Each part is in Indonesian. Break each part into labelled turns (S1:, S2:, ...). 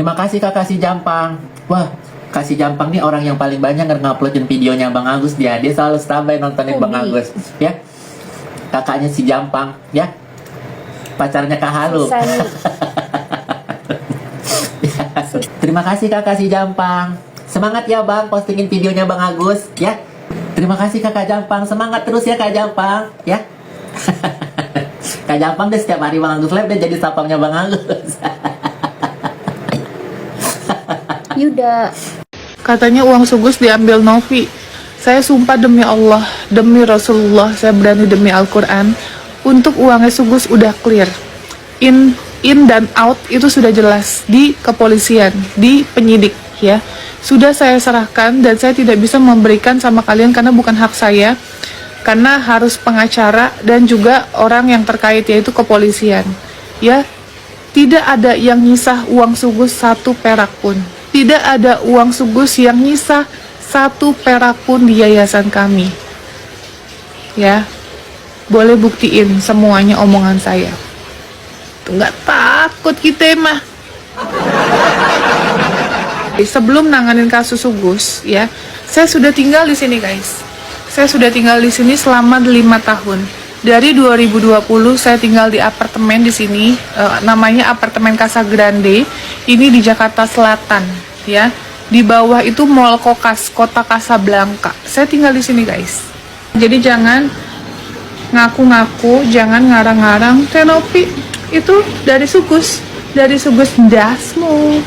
S1: Terima kasih kakak si Jampang. Wah, Kasih Jampang nih orang yang paling banyak nguploadin videonya Bang Agus dia. Dia selalu standby nontonin Bang Agus, ya. Kakaknya si Jampang, ya. Pacarnya Kak Halu. Terima kasih kakak si Jampang. Semangat ya Bang, postingin videonya Bang Agus, ya. Terima kasih kakak Jampang. Semangat terus ya Kak Jampang, ya. Kak Jampang deh setiap hari Bang Agus live dia jadi sapamnya Bang Agus.
S2: Yuda.
S3: Katanya uang Sugus diambil Novi. Saya sumpah demi Allah, demi Rasulullah, saya berani demi Al-Quran. Untuk uangnya Sugus udah clear. In dan out itu sudah jelas di kepolisian, di penyidik ya. Sudah saya serahkan dan saya tidak bisa memberikan sama kalian karena bukan hak saya. Karena harus pengacara dan juga orang yang terkait yaitu kepolisian. Ya, tidak ada yang nyisah uang Sugus 1 perak pun. Tidak ada uang Sugus yang nyisa 1 perak pun di yayasan kami. Ya, boleh buktiin semuanya omongan saya. Tuh nggak takut kita mah. Sebelum nanganin kasus Sugus, ya, saya sudah tinggal di sini guys. Saya sudah tinggal di sini selama 5 tahun. Dari 2020 saya tinggal di apartemen di sini, namanya apartemen Casa Grande. Ini di Jakarta Selatan, ya. Di bawah itu Mall Kokas, Kota Casablanca. Saya tinggal di sini, guys. Jadi jangan ngaku-ngaku, jangan ngarang-ngarang. Tenopi itu dari Sugus dasmu.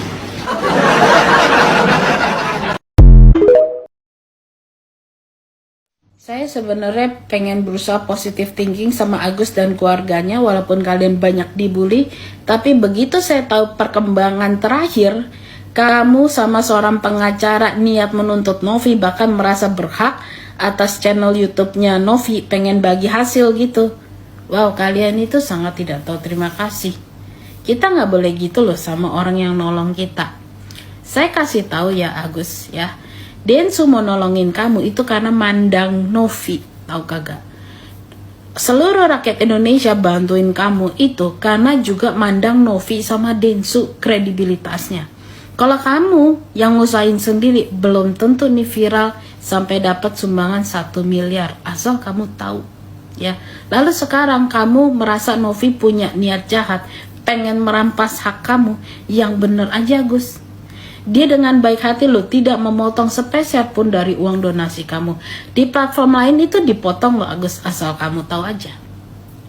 S4: Saya sebenarnya pengen berusaha positive thinking sama Agus dan keluarganya walaupun kalian banyak dibully. Tapi begitu saya tahu perkembangan terakhir, kamu sama seorang pengacara niat menuntut Novi, bahkan merasa berhak atas channel YouTube-nya Novi, pengen bagi hasil gitu. Wow, kalian itu sangat tidak tahu terima kasih. Kita nggak boleh gitu loh sama orang yang nolong kita. Saya kasih tahu ya Agus ya. Densu mau nolongin kamu itu karena mandang Novi, tahu kagak? Seluruh rakyat Indonesia bantuin kamu itu karena juga mandang Novi sama Densu kredibilitasnya. Kalau kamu yang ngusahain sendiri belum tentu nih viral sampai dapat sumbangan 1 miliar, asal kamu tahu ya. Lalu sekarang kamu merasa Novi punya niat jahat, pengen merampas hak kamu, yang bener aja Gus. Dia dengan baik hati loh tidak memotong sepeser pun dari uang donasi kamu. Di platform lain itu dipotong loh Agus, asal kamu tahu aja.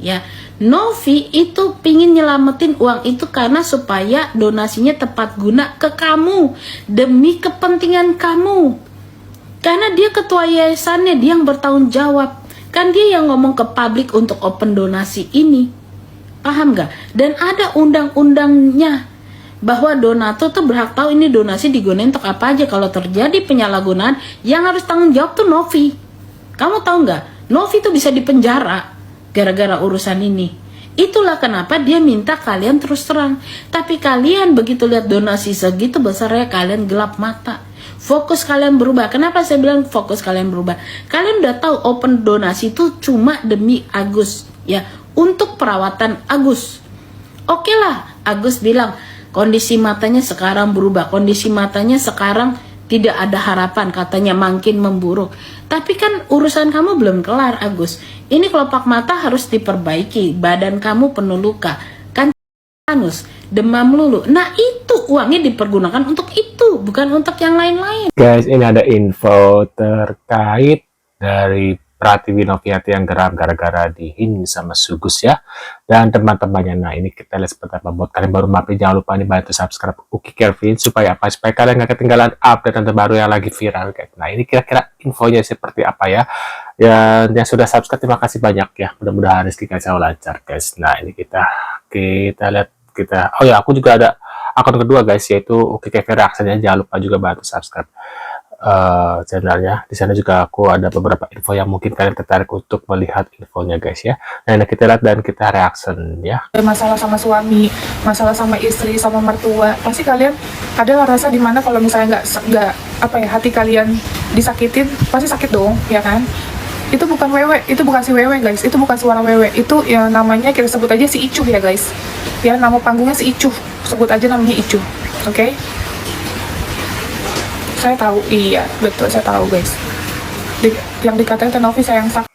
S4: Ya, Novi itu pingin nyelamatin uang itu karena supaya donasinya tepat guna ke kamu, demi kepentingan kamu. Karena dia ketua yayasannya, dia yang bertanggung jawab. Kan dia yang ngomong ke publik untuk open donasi ini. Paham gak? Dan ada undang-undangnya bahwa donatur tuh berhak tahu ini donasi digunain untuk apa aja. Kalau terjadi penyalahgunaan, yang harus tanggung jawab tuh Novi. Kamu tahu nggak? Novi tuh bisa dipenjara gara-gara urusan ini. Itulah kenapa dia minta kalian terus terang. Tapi kalian begitu lihat donasi segitu besarnya, kalian gelap mata. Fokus kalian berubah. Kenapa saya bilang fokus kalian berubah? Kalian udah tahu open donasi itu cuma demi Agus, ya, untuk perawatan Agus. Oke lah, Agus bilang kondisi matanya sekarang berubah, kondisi matanya sekarang tidak ada harapan, katanya makin memburuk. Tapi kan urusan kamu belum kelar Agus. Ini kelopak mata harus diperbaiki, badan kamu penuh luka, kan anus, demam lulu. Nah itu uangnya dipergunakan untuk itu, bukan untuk yang lain-lain.
S5: Guys, ini ada info terkait dari Pratiwi Noviati yang geram gara-gara dihina sama Sugus ya, dan teman-temannya. Nah ini kita lihat seperti apa. Buat kalian baru mampir jangan lupa nih bantu subscribe Uki Kevin supaya apa, supaya kalian gak ketinggalan update terbaru yang lagi viral guys. Nah ini kira-kira infonya seperti apa ya. Yang sudah subscribe terima kasih banyak ya, mudah-mudahan rezeki kalian selalu lancar guys. Nah ini kita lihat oh ya, aku juga ada akun kedua guys, yaitu Uki Kevin reaksinya. Jangan lupa juga bantu subscribe channelnya. Di sana juga aku ada beberapa info yang mungkin kalian tertarik untuk melihat infonya guys ya. Nah ini kita lihat dan kita reaction ya.
S3: Masalah sama suami, masalah sama istri, sama mertua, pasti kalian adalah rasa dimana kalau misalnya nggak apa ya, hati kalian disakitin, pasti sakit dong, ya kan? Itu bukan wewe, itu bukan si wewe guys, itu bukan suara wewe, itu ya namanya kita sebut aja si Icuh ya guys. Ya nama panggungnya si Icuh, sebut aja namanya Icuh. Oke? Saya tahu, iya, betul, saya tahu guys. Yang dikatain Teh Novi sayang sak.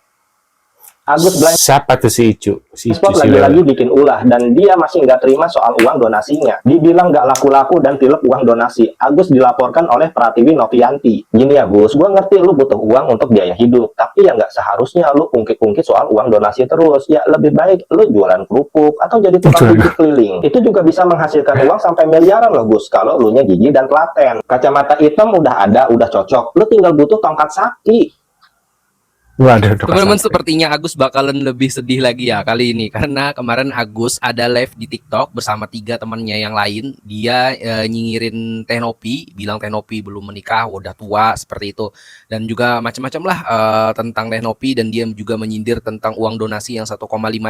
S6: Agus blind
S5: Siapa tuh si Icu? Si Icu
S6: spot
S5: si
S6: lagi-lagi
S5: Lele.
S6: bikin ulah dan dia masih nggak terima soal uang donasinya. Dibilang nggak laku-laku dan tilep uang donasi. Agus dilaporkan oleh Pratiwi Novianti. Gini ya Gus, gue ngerti lu butuh uang untuk biaya hidup, tapi ya nggak seharusnya lu ungkit-ungkit soal uang donasi terus. Ya lebih baik lu jualan kerupuk atau jadi tukang pijit keliling. Itu juga bisa menghasilkan uang sampai miliaran loh Gus, kalau lu nya gigi dan telaten. Kacamata hitam udah ada, udah cocok. Lu tinggal butuh tongkat sakti.
S5: Waduh,
S7: Teman-teman, sepertinya Agus bakalan lebih sedih lagi ya kali ini, karena kemarin Agus ada live di TikTok bersama 3 temannya yang lain. Dia nyinyirin Teh Novi, bilang Teh Novi belum menikah, udah tua seperti itu, dan juga macam-macam lah tentang Teh Novi. Dan dia juga menyindir tentang uang donasi yang 1,5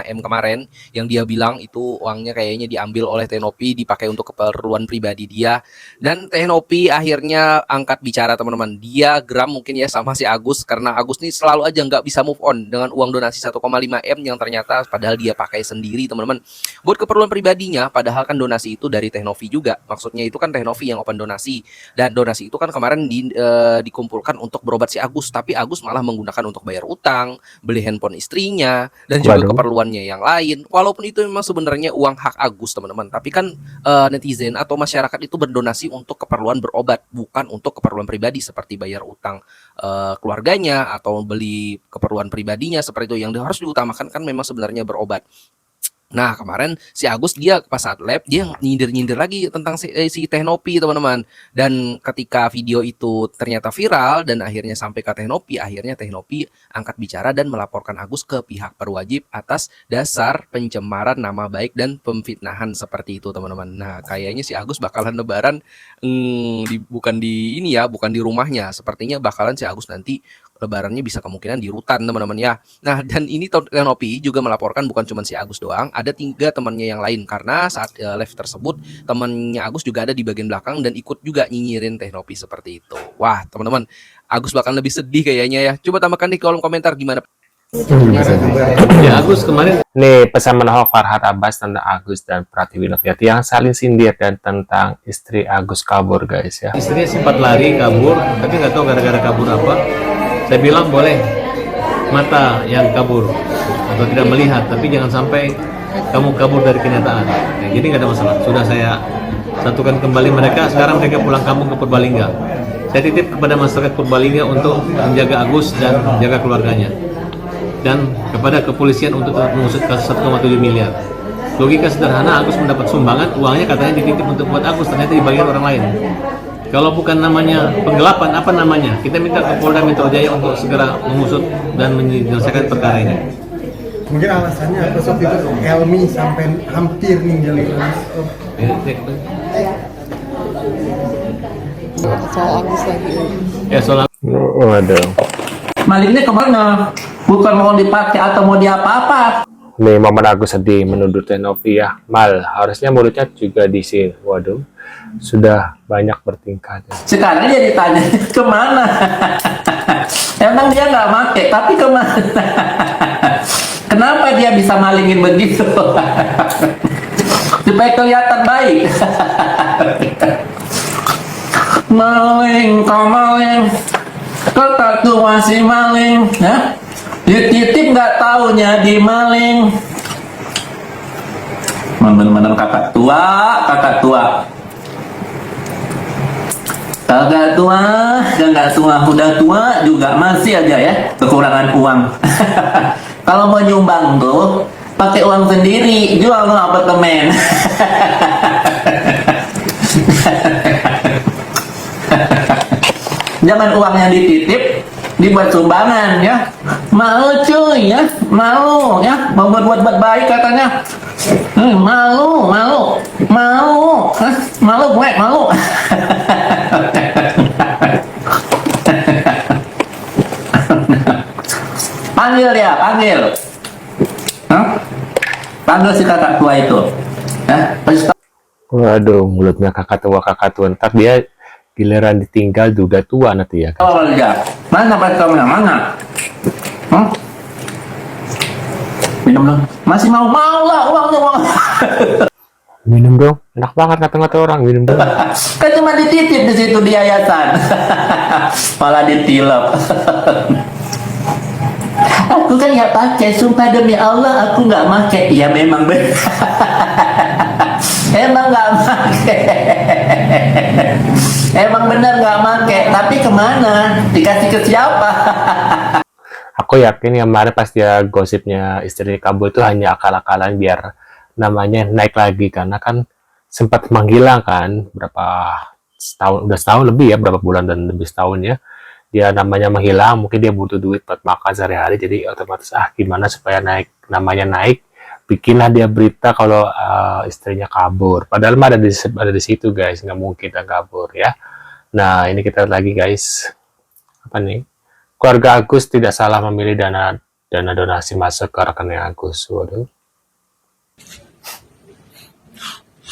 S7: M kemarin, yang dia bilang itu uangnya kayaknya diambil oleh Teh Novi, dipakai untuk keperluan pribadi dia. Dan Teh Novi akhirnya angkat bicara, teman-teman. Dia geram mungkin ya sama si Agus, karena Agus nih selalu aja nggak bisa move on dengan uang donasi 1,5 M yang ternyata padahal dia pakai sendiri, teman-teman, buat keperluan pribadinya. Padahal kan donasi itu dari Teh Novi juga, maksudnya itu kan Teh Novi yang open donasi, dan donasi itu kan kemarin dikumpulkan untuk berobat si Agus, tapi Agus malah menggunakan untuk bayar utang, beli handphone istrinya, dan juga
S5: Waduh.
S7: keperluannya yang lain. Walaupun itu memang sebenarnya uang hak Agus, teman-teman, tapi kan netizen atau masyarakat itu berdonasi untuk keperluan berobat, bukan untuk keperluan pribadi seperti bayar utang keluarganya atau beli keperluan pribadinya seperti itu. Yang harus diutamakan kan memang sebenarnya berobat. Nah, kemarin si Agus dia pas saat live dia nyindir-nyindir lagi tentang si Teh Novi, teman-teman. Dan ketika video itu ternyata viral dan akhirnya sampai ke Teh Novi, akhirnya Teh Novi angkat bicara dan melaporkan Agus ke pihak berwajib atas dasar pencemaran nama baik dan pemfitnahan seperti itu, teman-teman. Nah, kayaknya si Agus bakalan lebaran bukan di ini ya, bukan di rumahnya. Sepertinya bakalan si Agus nanti lebarannya bisa kemungkinan di rutan, teman-teman ya. Nah, dan ini Teh Novi juga melaporkan bukan cuma si Agus doang, ada 3 temannya yang lain, karena saat live tersebut temannya Agus juga ada di bagian belakang dan ikut juga nyinyirin Teh Novi seperti itu. Wah, teman-teman, Agus bakal lebih sedih kayaknya ya. Coba tambahkan di kolom komentar gimana.
S8: Ya Agus kemarin
S5: Nih pesan menahok Farhad Abbas tentang Agus dan Pratiwi Novianti yang saling sindir dan tentang istri Agus kabur guys ya.
S8: istrinya sempat lari kabur, tapi nggak tahu gara-gara kabur apa. Saya bilang boleh mata yang kabur atau tidak melihat, tapi jangan sampai kamu kabur dari kenyataan. Nah, jadi nggak ada masalah. Sudah saya satukan kembali mereka. Sekarang mereka pulang kampung ke Purbalingga. Saya titip kepada masyarakat Purbalingga untuk menjaga Agus dan jaga keluarganya, dan kepada kepolisian untuk mengusut kasus 1,7 miliar. Logika sederhana, Agus mendapat sumbangan, uangnya katanya dititip untuk buat Agus, ternyata dibagikan orang lain. Kalau bukan namanya penggelapan, apa namanya? Kita minta ke Polda Metro Jaya untuk segera mengusut dan menyelesaikan perkara ini.
S9: Mungkin alasannya apa Sob itu Helmi sampai hampir ninggalin Sob.
S8: Ya soal
S5: Waduh.
S1: Malingnya kemana? Bukan mau dipakai atau mau diapa-apa.
S5: Nih momen Agus sedih menuduh Teh Novi ya. Mal, harusnya mulutnya juga diisi. Waduh, sudah banyak bertingkah.
S1: Sekarang dia ditanya kemana? Emang dia nggak make, tapi kemana? Kenapa dia bisa malingin begitu? Supaya kelihatan baik. Maling, kau maling, kau tak tua si maling, ya? Dititip nggak taunya di maling. Bener-bener kakak tua, kakak tua. Kakak tua, kakak tua, udah tua juga masih aja ya kekurangan uang. Kalau mau nyumbang tuh pakai uang sendiri, jual lo apartemen. Jangan uangnya dititip, dibuat sumbangan ya. Malu cuy ya, malu ya. Mau buat baik katanya. Malu, malu, malu, hah? Malu gue, malu. Panggil dia, panggil. Hah? Panggil si kakak tua itu. Ya,
S5: Waduh, mulutnya kakak tua. Ntar dia giliran ditinggal juga tua nanti ya.
S1: oh ya, mana pacarnya, mana? Hah? Minum dong. Masih mau lah uangnya uang.
S5: Minum dong, enak banget kata-kata orang, minum dong.
S1: Kan cuma dititip di situ di yayasan. Malah ditilep. Aku kan nggak pakai, sumpah demi Allah aku nggak pakai. Ya memang benar. Emang nggak pakai. Emang benar nggak pakai. Tapi kemana? Dikasih ke siapa?
S5: Aku yakin yang kemarin pas dia gosipnya istri kabur itu hanya akal-akalan biar namanya naik lagi, karena kan sempat menghilang kan udah setahun lebih ya, berapa bulan dan lebih setahun ya. Dia namanya menghilang, mungkin dia butuh duit buat makan sehari-hari, jadi otomatis gimana supaya namanya naik, bikinlah dia berita kalau istrinya kabur. Padahal mah ada di situ guys, nggak mungkin dia kabur ya. Nah ini kita lihat lagi guys, apa nih? Keluarga Agus tidak salah memilih dana donasi masuk ke rekening Agus. Waduh.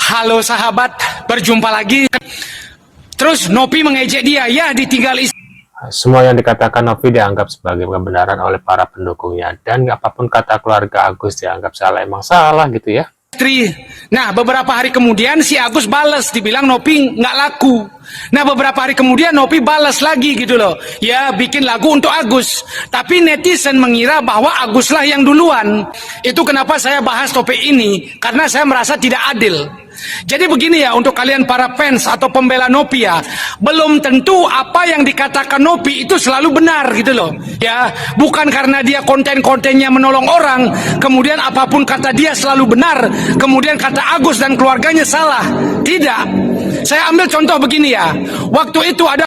S10: Halo sahabat, berjumpa lagi. Terus Nopi mengejek dia, ya ditinggal istri.
S5: Semua yang dikatakan Novi dianggap sebagai kebenaran oleh para pendukungnya, dan apapun kata keluarga Agus dianggap salah, emang salah gitu ya.
S10: Nah beberapa hari kemudian si Agus balas, dibilang Nopi nggak laku. Nah beberapa hari kemudian Nopi balas lagi gitu loh, ya bikin lagu untuk Agus. Tapi netizen mengira bahwa Aguslah yang duluan. Itu kenapa saya bahas topik ini, karena saya merasa tidak adil. Jadi begini ya, untuk kalian para fans atau pembela Nopi ya, belum tentu apa yang dikatakan Nopi itu selalu benar gitu loh. Ya, bukan karena dia konten-kontennya menolong orang, kemudian apapun kata dia selalu benar, kemudian kata Agus dan keluarganya salah. Tidak. Saya ambil contoh begini ya. Waktu itu ada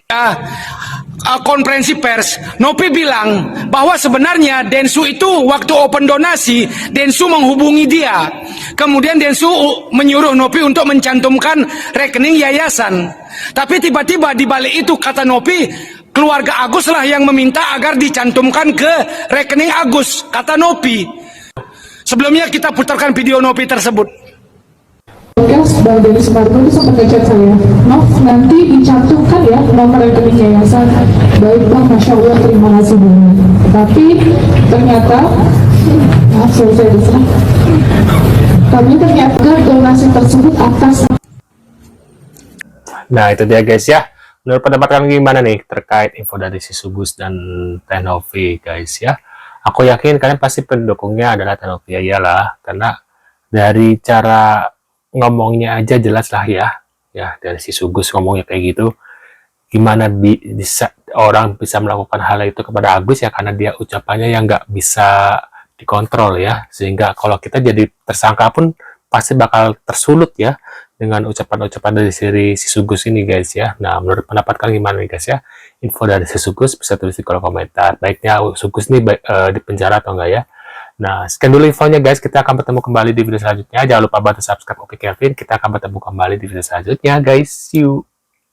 S10: konferensi pers, Nopi bilang bahwa sebenarnya Densu itu waktu open donasi, Densu menghubungi dia. Kemudian Densu menyuruh Nopi untuk mencantumkan rekening yayasan. Tapi tiba-tiba di balik itu kata Nopi, keluarga Agus lah yang meminta agar dicantumkan ke rekening Agus, kata Nopi. Sebelumnya kita putarkan video Nopi tersebut.
S3: Bang Denny Sumargo itu sempat ngechat saya, Nov nanti dicantumkan ya nomor rekening yayasan. Baik Bang, Masya Allah, terima kasih banyak. Tapi ternyata, maaf saya disana. Tapi ternyata donasi tersebut atas.
S5: Nah itu dia guys ya. Menurut pendapat kalian gimana nih terkait info dari si Sugus dan Teh Novi guys ya? Aku yakin kalian pasti pendukungnya adalah Teh Novi, ya iyalah, karena dari cara ngomongnya aja jelas lah ya dari si Sugus ngomongnya kayak gitu. Gimana bisa orang bisa melakukan hal itu kepada Agus ya, karena dia ucapannya yang nggak bisa dikontrol ya, sehingga kalau kita jadi tersangka pun pasti bakal tersulut ya dengan ucapan-ucapan dari si Sugus ini guys ya. Nah menurut pendapat kalian gimana nih guys ya? Info dari si Sugus bisa tulis di kolom komentar, baiknya Sugus ini di penjara atau enggak ya. Nah, sekian dulu infonya guys. Kita akan bertemu kembali di video selanjutnya. Jangan lupa bantu subscribe Oke Kevin. Kita akan bertemu kembali di video selanjutnya guys. See you.